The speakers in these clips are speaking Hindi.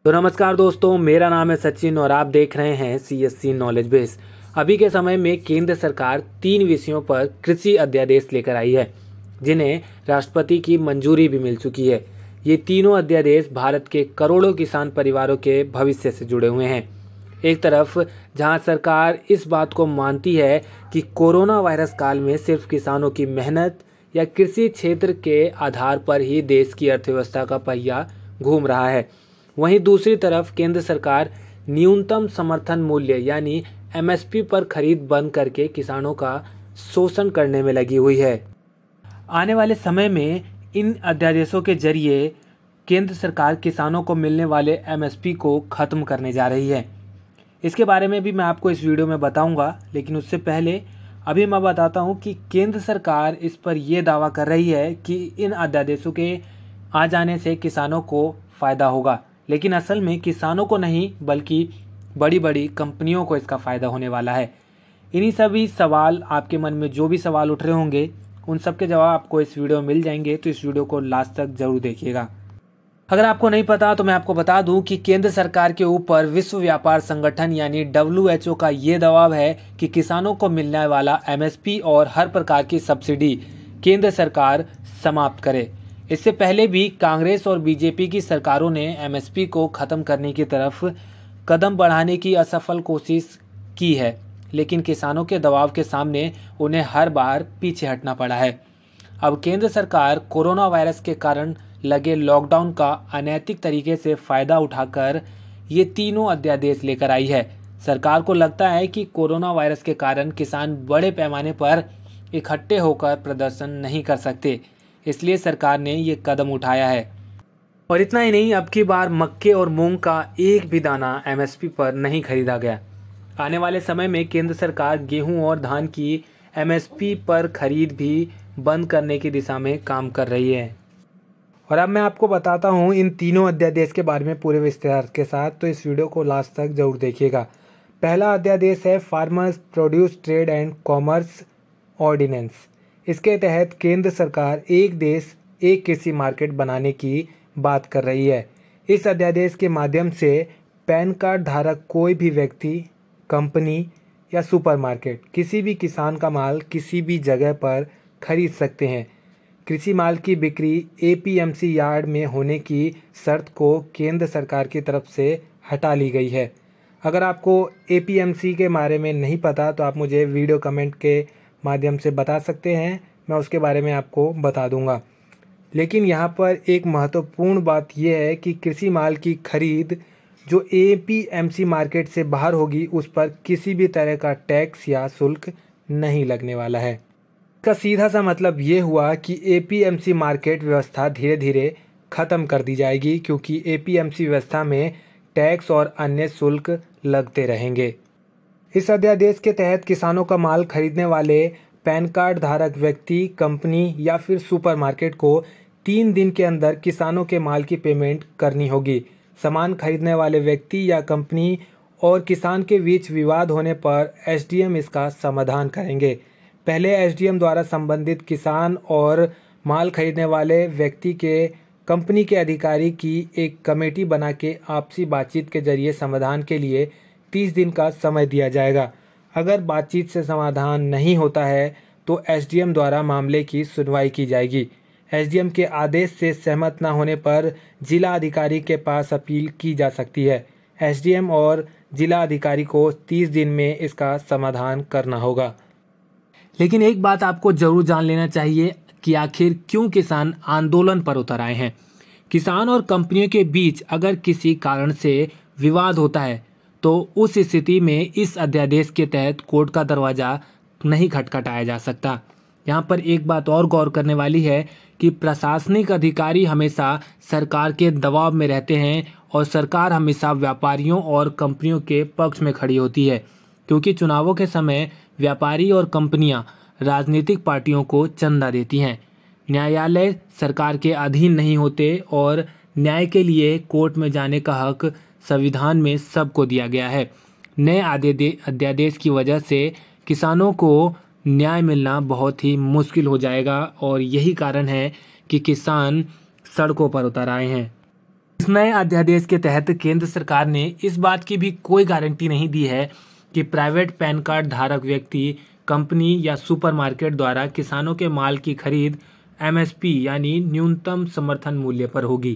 तो नमस्कार दोस्तों, मेरा नाम है सचिन और आप देख रहे हैं CSC नॉलेज बेस। अभी के समय में केंद्र सरकार 3 विषयों पर कृषि अध्यादेश लेकर आई है, जिन्हें राष्ट्रपति की मंजूरी भी मिल चुकी है। ये तीनों अध्यादेश भारत के करोड़ों किसान परिवारों के भविष्य से जुड़े हुए हैं। एक तरफ जहां सरकार इस बात को मानती है कि कोरोना वायरस काल में सिर्फ किसानों की मेहनत या कृषि क्षेत्र के आधार पर ही देश की अर्थव्यवस्था का पहिया घूम रहा है, वहीं दूसरी तरफ केंद्र सरकार न्यूनतम समर्थन मूल्य यानी MSP पर खरीद बंद करके किसानों का शोषण करने में लगी हुई है। आने वाले समय में इन अध्यादेशों के जरिए केंद्र सरकार किसानों को मिलने वाले MSP को खत्म करने जा रही है। इसके बारे में भी मैं आपको इस वीडियो में बताऊंगा, लेकिन उससे पहले अभी मैं बताता हूं कि केंद्र सरकार इस पर यह दावा कर रही है कि इन अध्यादेशों के आ जाने से किसानों को फ़ायदा होगा, लेकिन असल में किसानों को नहीं बल्कि बड़ी बड़ी कंपनियों को इसका फ़ायदा होने वाला है। इन्हीं सभी सवाल, आपके मन में जो भी सवाल उठ रहे होंगे, उन सब के जवाब आपको इस वीडियो में मिल जाएंगे, तो इस वीडियो को लास्ट तक जरूर देखिएगा। अगर आपको नहीं पता तो मैं आपको बता दूं कि केंद्र सरकार के ऊपर विश्व व्यापार संगठन यानी WHO का ये दबाव है कि किसानों को मिलने वाला MSP और हर प्रकार की सब्सिडी केंद्र सरकार समाप्त करे। इससे पहले भी कांग्रेस और BJP की सरकारों ने MSP को ख़त्म करने की तरफ कदम बढ़ाने की असफल कोशिश की है, लेकिन किसानों के दबाव के सामने उन्हें हर बार पीछे हटना पड़ा है। अब केंद्र सरकार कोरोना वायरस के कारण लगे लॉकडाउन का अनैतिक तरीके से फ़ायदा उठाकर ये तीनों अध्यादेश लेकर आई है। सरकार को लगता है कि कोरोना वायरस के कारण किसान बड़े पैमाने पर इकट्ठे होकर प्रदर्शन नहीं कर सकते, इसलिए सरकार ने ये कदम उठाया है। और इतना ही नहीं, अब की बार मक्के और मूंग का एक भी दाना MSP पर नहीं खरीदा गया। आने वाले समय में केंद्र सरकार गेहूं और धान की MSP पर खरीद भी बंद करने की दिशा में काम कर रही है। और अब मैं आपको बताता हूँ इन तीनों अध्यादेश के बारे में पूरे विस्तार के साथ, तो इस वीडियो को लास्ट तक जरूर देखिएगा। पहला अध्यादेश है farmers produce trade and commerce ordinance. इसके तहत केंद्र सरकार एक देश एक कृषि मार्केट बनाने की बात कर रही है। इस अध्यादेश के माध्यम से पैन कार्ड धारक कोई भी व्यक्ति, कंपनी या सुपरमार्केट किसी भी किसान का माल किसी भी जगह पर खरीद सकते हैं। कृषि माल की बिक्री APMC यार्ड में होने की शर्त को केंद्र सरकार की तरफ से हटा ली गई है। अगर आपको APMC के बारे में नहीं पता तो आप मुझे वीडियो कमेंट के माध्यम से बता सकते हैं, मैं उसके बारे में आपको बता दूंगा। लेकिन यहाँ पर एक महत्वपूर्ण बात यह है कि कृषि माल की खरीद जो APMC मार्केट से बाहर होगी उस पर किसी भी तरह का टैक्स या शुल्क नहीं लगने वाला है। इसका सीधा सा मतलब ये हुआ कि APMC मार्केट व्यवस्था धीरे धीरे ख़त्म कर दी जाएगी, क्योंकि APMC व्यवस्था में टैक्स और अन्य शुल्क लगते रहेंगे। इस अध्यादेश के तहत किसानों का माल खरीदने वाले पैन कार्ड धारक व्यक्ति, कंपनी या फिर सुपरमार्केट को 3 दिन के अंदर किसानों के माल की पेमेंट करनी होगी। सामान खरीदने वाले व्यक्ति या कंपनी और किसान के बीच विवाद होने पर SDM इसका समाधान करेंगे। पहले SDM द्वारा संबंधित किसान और माल खरीदने वाले व्यक्ति के कंपनी के अधिकारी की एक कमेटी बना के आपसी बातचीत के जरिए समाधान के लिए 30 दिन का समय दिया जाएगा। अगर बातचीत से समाधान नहीं होता है तो SDM द्वारा मामले की सुनवाई की जाएगी। SDM के आदेश से सहमत न होने पर जिला अधिकारी के पास अपील की जा सकती है। SDM और जिला अधिकारी को 30 दिन में इसका समाधान करना होगा। लेकिन एक बात आपको जरूर जान लेना चाहिए कि आखिर क्यों किसान आंदोलन पर उतर आए हैं। किसान और कंपनियों के बीच अगर किसी कारण से विवाद होता है तो उस स्थिति में इस अध्यादेश के तहत कोर्ट का दरवाज़ा नहीं खटखटाया जा सकता। यहाँ पर एक बात और गौर करने वाली है कि प्रशासनिक अधिकारी हमेशा सरकार के दबाव में रहते हैं और सरकार हमेशा व्यापारियों और कंपनियों के पक्ष में खड़ी होती है, क्योंकि चुनावों के समय व्यापारी और कंपनियां राजनीतिक पार्टियों को चंदा देती हैं। न्यायालय सरकार के अधीन नहीं होते और न्याय के लिए कोर्ट में जाने का हक संविधान में सबको दिया गया है। नए अध्यादेश की वजह से किसानों को न्याय मिलना बहुत ही मुश्किल हो जाएगा और यही कारण है कि किसान सड़कों पर उतर आए हैं। इस नए अध्यादेश के तहत केंद्र सरकार ने इस बात की भी कोई गारंटी नहीं दी है कि प्राइवेट पैन कार्ड धारक व्यक्ति, कंपनी या सुपरमार्केट द्वारा किसानों के माल की खरीद एमएसपी यानी न्यूनतम समर्थन मूल्य पर होगी।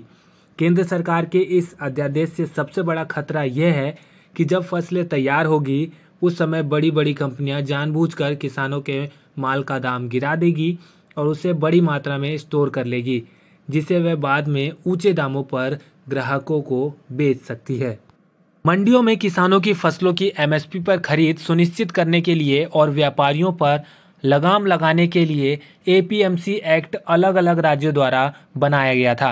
केंद्र सरकार के इस अध्यादेश से सबसे बड़ा खतरा यह है कि जब फसलें तैयार होगी उस समय बड़ी बड़ी कंपनियां जानबूझकर किसानों के माल का दाम गिरा देगी और उसे बड़ी मात्रा में स्टोर कर लेगी, जिसे वह बाद में ऊंचे दामों पर ग्राहकों को बेच सकती है। मंडियों में किसानों की फसलों की एमएसपी पर खरीद सुनिश्चित करने के लिए और व्यापारियों पर लगाम लगाने के लिए एपीएमसी एक्ट अलग अलग राज्यों द्वारा बनाया गया था।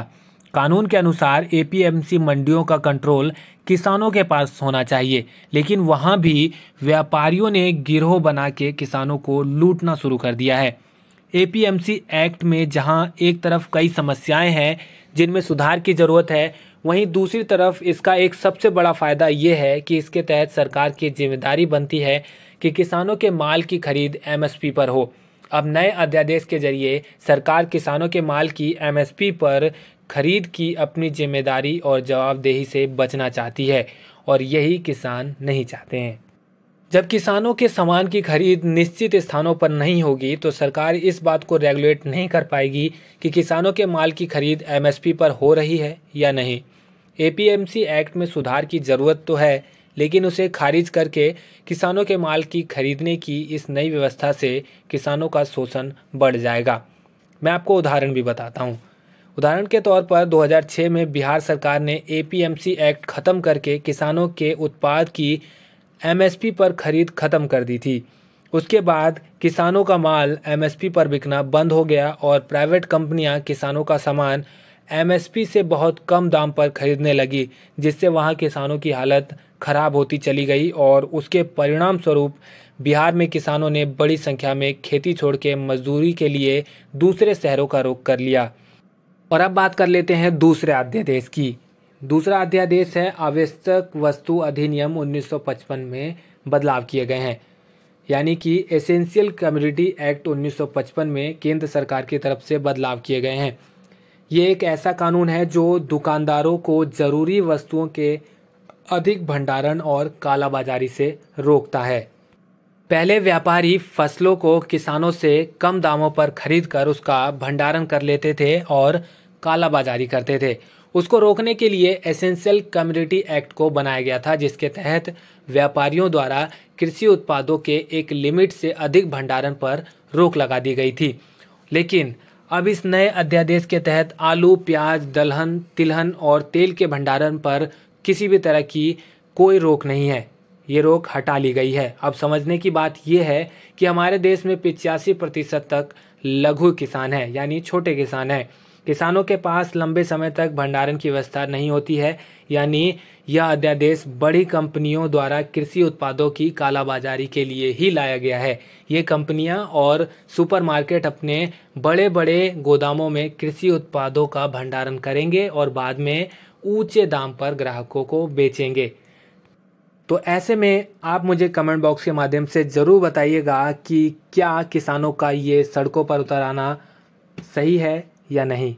कानून के अनुसार एपीएमसी मंडियों का कंट्रोल किसानों के पास होना चाहिए, लेकिन वहां भी व्यापारियों ने गिरोह बना के किसानों को लूटना शुरू कर दिया है। एपीएमसी एक्ट में जहां एक तरफ कई समस्याएं हैं जिनमें सुधार की जरूरत है, वहीं दूसरी तरफ इसका एक सबसे बड़ा फायदा ये है कि इसके तहत सरकार की जिम्मेदारी बनती है कि किसानों के माल की खरीद एमएसपी पर हो। अब नए अध्यादेश के जरिए सरकार किसानों के माल की एमएसपी पर खरीद की अपनी जिम्मेदारी और जवाबदेही से बचना चाहती है और यही किसान नहीं चाहते हैं। जब किसानों के सामान की खरीद निश्चित स्थानों पर नहीं होगी तो सरकार इस बात को रेगुलेट नहीं कर पाएगी कि किसानों के माल की खरीद एमएसपी पर हो रही है या नहीं। एपीएमसी एक्ट में सुधार की ज़रूरत तो है, लेकिन उसे खारिज करके किसानों के माल की खरीदने की इस नई व्यवस्था से किसानों का शोषण बढ़ जाएगा। मैं आपको उदाहरण भी बताता हूँ। उदाहरण के तौर पर 2006 में बिहार सरकार ने एपीएमसी एक्ट खत्म करके किसानों के उत्पाद की एमएसपी पर खरीद खत्म कर दी थी। उसके बाद किसानों का माल एमएसपी पर बिकना बंद हो गया और प्राइवेट कंपनियां किसानों का सामान एमएसपी से बहुत कम दाम पर खरीदने लगी, जिससे वहां किसानों की हालत खराब होती चली गई और उसके परिणाम स्वरूप बिहार में किसानों ने बड़ी संख्या में खेती छोड़ के मजदूरी के लिए दूसरे शहरों का रुख कर लिया। और अब बात कर लेते हैं दूसरे अध्यादेश की। दूसरा अध्यादेश है आवश्यक वस्तु अधिनियम 1955 में बदलाव किए गए हैं, यानी कि एसेंशियल कम्युनिटी एक्ट 1955 में केंद्र सरकार की तरफ से बदलाव किए गए हैं। ये एक ऐसा कानून है जो दुकानदारों को जरूरी वस्तुओं के अधिक भंडारण और कालाबाजारी से रोकता है। पहले व्यापारी फसलों को किसानों से कम दामों पर खरीदकर उसका भंडारण कर लेते थे और कालाबाजारी करते थे। उसको रोकने के लिए एसेंशियल कम्युनिटी एक्ट को बनाया गया था, जिसके तहत व्यापारियों द्वारा कृषि उत्पादों के एक लिमिट से अधिक भंडारण पर रोक लगा दी गई थी। लेकिन अब इस नए अध्यादेश के तहत आलू, प्याज, दलहन, तिलहन और तेल के भंडारण पर किसी भी तरह की कोई रोक नहीं है। ये रोक हटा ली गई है। अब समझने की बात यह है कि हमारे देश में 85% तक लघु किसान है, यानी छोटे किसान हैं। किसानों के पास लंबे समय तक भंडारण की व्यवस्था नहीं होती है, यानी यह अध्यादेश बड़ी कंपनियों द्वारा कृषि उत्पादों की कालाबाजारी के लिए ही लाया गया है। ये कंपनियां और सुपरमार्केट अपने बड़े बड़े गोदामों में कृषि उत्पादों का भंडारण करेंगे और बाद में ऊंचे दाम पर ग्राहकों को बेचेंगे। तो ऐसे में आप मुझे कमेंट बॉक्स के माध्यम से ज़रूर बताइएगा कि क्या किसानों का ये सड़कों पर उतर आना सही है या नहीं।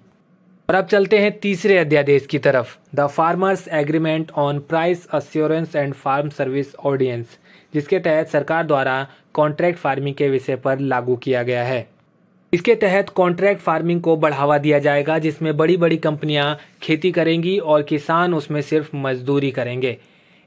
और अब चलते हैं तीसरे अध्यादेश की तरफ, the farmers agreement on price assurance and farm service ordinance, जिसके तहत सरकार द्वारा कॉन्ट्रैक्ट फार्मिंग के विषय पर लागू किया गया है। इसके तहत कॉन्ट्रैक्ट फार्मिंग को बढ़ावा दिया जाएगा, जिसमें बड़ी बड़ी कंपनियां खेती करेंगी और किसान उसमें सिर्फ मजदूरी करेंगे।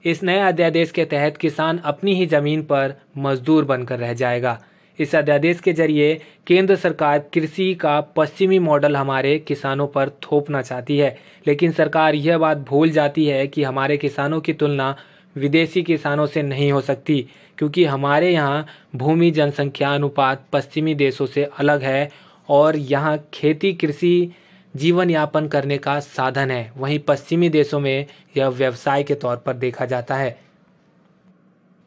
इस नए अध्यादेश के तहत किसान अपनी ही जमीन पर मजदूर बनकर रह जाएगा। इस अध्यादेश के जरिए केंद्र सरकार कृषि का पश्चिमी मॉडल हमारे किसानों पर थोपना चाहती है, लेकिन सरकार यह बात भूल जाती है कि हमारे किसानों की तुलना विदेशी किसानों से नहीं हो सकती, क्योंकि हमारे यहाँ भूमि जनसंख्या अनुपात पश्चिमी देशों से अलग है और यहाँ खेती कृषि जीवन यापन करने का साधन है। वहीं पश्चिमी देशों में यह व्यवसाय के तौर पर देखा जाता है।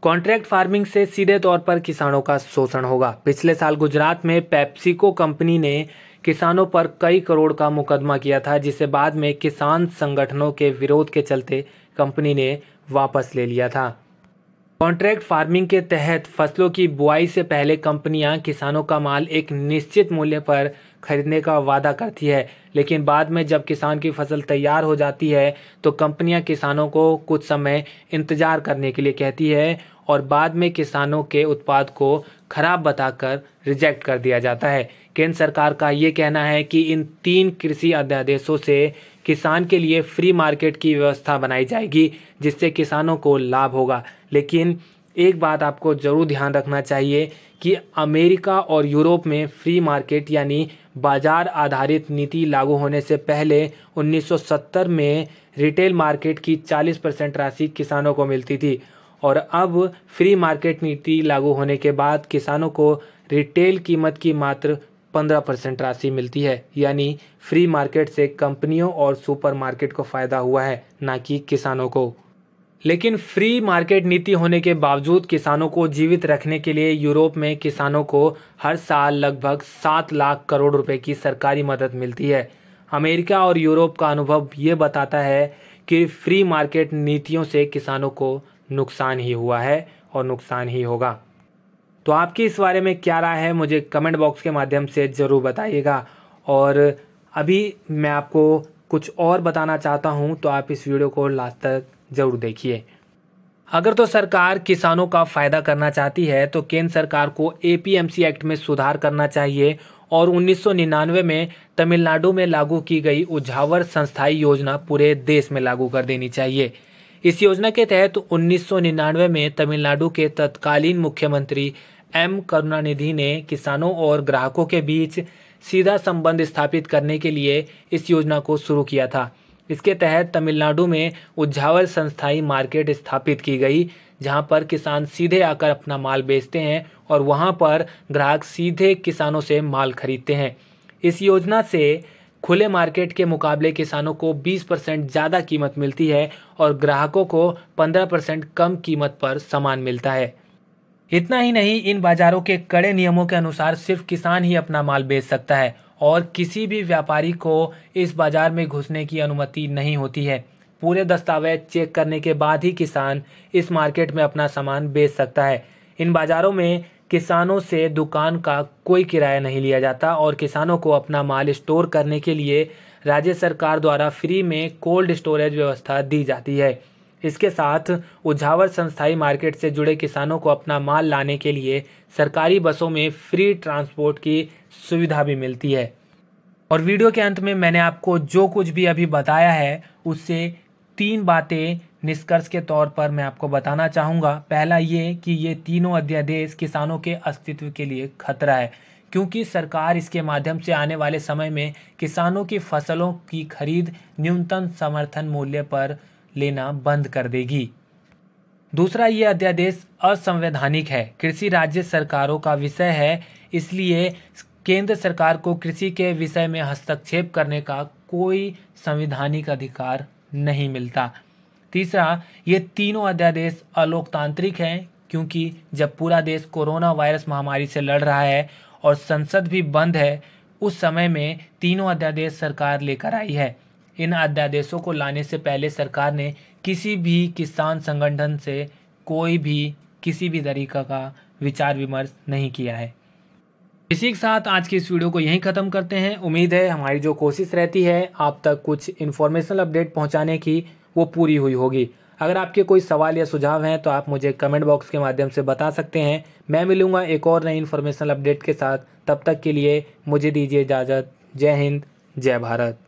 कॉन्ट्रैक्ट फार्मिंग से सीधे तौर पर किसानों का शोषण होगा। पिछले साल गुजरात में पेप्सिको कंपनी ने किसानों पर कई करोड़ का मुकदमा किया था, जिसे बाद में किसान संगठनों के विरोध के चलते कंपनी ने वापस ले लिया था। कॉन्ट्रैक्ट फार्मिंग के तहत फसलों की बुआई से पहले कंपनियां किसानों का माल एक निश्चित मूल्य पर खरीदने का वादा करती है, लेकिन बाद में जब किसान की फसल तैयार हो जाती है तो कंपनियां किसानों को कुछ समय इंतजार करने के लिए कहती है और बाद में किसानों के उत्पाद को खराब बताकर रिजेक्ट कर दिया जाता है। केंद्र सरकार का ये कहना है कि इन 3 कृषि अध्यादेशों से किसान के लिए फ्री मार्केट की व्यवस्था बनाई जाएगी, जिससे किसानों को लाभ होगा। लेकिन एक बात आपको जरूर ध्यान रखना चाहिए कि अमेरिका और यूरोप में फ्री मार्केट यानी बाजार आधारित नीति लागू होने से पहले 1970 में रिटेल मार्केट की 40% राशि किसानों को मिलती थी और अब फ्री मार्केट नीति लागू होने के बाद किसानों को रिटेल कीमत की मात्र 15% राशि मिलती है। यानी फ्री मार्केट से कंपनियों और सुपरमार्केट को फायदा हुआ है, ना कि किसानों को। लेकिन फ्री मार्केट नीति होने के बावजूद किसानों को जीवित रखने के लिए यूरोप में किसानों को हर साल लगभग 7 लाख करोड़ रुपए की सरकारी मदद मिलती है। अमेरिका और यूरोप का अनुभव ये बताता है कि फ्री मार्केट नीतियों से किसानों को नुकसान ही हुआ है और नुकसान ही होगा। तो आपकी इस बारे में क्या राय है, मुझे कमेंट बॉक्स के माध्यम से ज़रूर बताइएगा। और अभी मैं आपको कुछ और बताना चाहता हूँ, तो आप इस वीडियो को लास्ट तक ज़रूर देखिए। अगर तो सरकार किसानों का फ़ायदा करना चाहती है तो केंद्र सरकार को एपीएमसी एक्ट में सुधार करना चाहिए और 1999 में तमिलनाडु में लागू की गई उझावर संस्थाई योजना पूरे देश में लागू कर देनी चाहिए। इस योजना के तहत 1999 में तमिलनाडु के तत्कालीन मुख्यमंत्री एम करुणानिधि ने किसानों और ग्राहकों के बीच सीधा संबंध स्थापित करने के लिए इस योजना को शुरू किया था। इसके तहत तमिलनाडु में उझावर संस्थाई मार्केट स्थापित की गई, जहां पर किसान सीधे आकर अपना माल बेचते हैं और वहां पर ग्राहक सीधे किसानों से माल खरीदते हैं। इस योजना से खुले मार्केट के मुकाबले किसानों को 20% ज़्यादा कीमत मिलती है और ग्राहकों को 15% कम कीमत पर सामान मिलता है। इतना ही नहीं, इन बाजारों के कड़े नियमों के अनुसार सिर्फ किसान ही अपना माल बेच सकता है और किसी भी व्यापारी को इस बाजार में घुसने की अनुमति नहीं होती है। पूरे दस्तावेज चेक करने के बाद ही किसान इस मार्केट में अपना सामान बेच सकता है। इन बाजारों में किसानों से दुकान का कोई किराया नहीं लिया जाता और किसानों को अपना माल स्टोर करने के लिए राज्य सरकार द्वारा फ्री में कोल्ड स्टोरेज व्यवस्था दी जाती है। इसके साथ उझावर संस्थाई मार्केट से जुड़े किसानों को अपना माल लाने के लिए सरकारी बसों में फ्री ट्रांसपोर्ट की सुविधा भी मिलती है। और वीडियो के अंत में मैंने आपको जो कुछ भी अभी बताया है उससे 3 बातें निष्कर्ष के तौर पर मैं आपको बताना चाहूँगा। पहला ये कि ये तीनों अध्यादेश किसानों के अस्तित्व के लिए खतरा है, क्योंकि सरकार इसके माध्यम से आने वाले समय में किसानों की फसलों की खरीद न्यूनतम समर्थन मूल्य पर लेना बंद कर देगी। दूसरा, ये अध्यादेश असंवैधानिक है। कृषि राज्य सरकारों का विषय है, इसलिए केंद्र सरकार को कृषि के विषय में हस्तक्षेप करने का कोई संवैधानिक अधिकार नहीं मिलता। तीसरा, ये तीनों अध्यादेश अलोकतांत्रिक हैं, क्योंकि जब पूरा देश कोरोना वायरस महामारी से लड़ रहा है और संसद भी बंद है, उस समय में तीनों अध्यादेश सरकार लेकर आई है। इन अध्यादेशों को लाने से पहले सरकार ने किसी भी किसान संगठन से कोई भी किसी भी तरीका का विचार विमर्श नहीं किया है। इसी के साथ आज की इस वीडियो को यहीं ख़त्म करते हैं। उम्मीद है हमारी जो कोशिश रहती है आप तक कुछ इन्फॉर्मेशनल अपडेट पहुंचाने की, वो पूरी हुई होगी। अगर आपके कोई सवाल या सुझाव हैं तो आप मुझे कमेंट बॉक्स के माध्यम से बता सकते हैं। मैं मिलूंगा एक और नई इन्फॉर्मेशनल अपडेट के साथ। तब तक के लिए मुझे दीजिए इजाज़त। जय हिंद, जय भारत।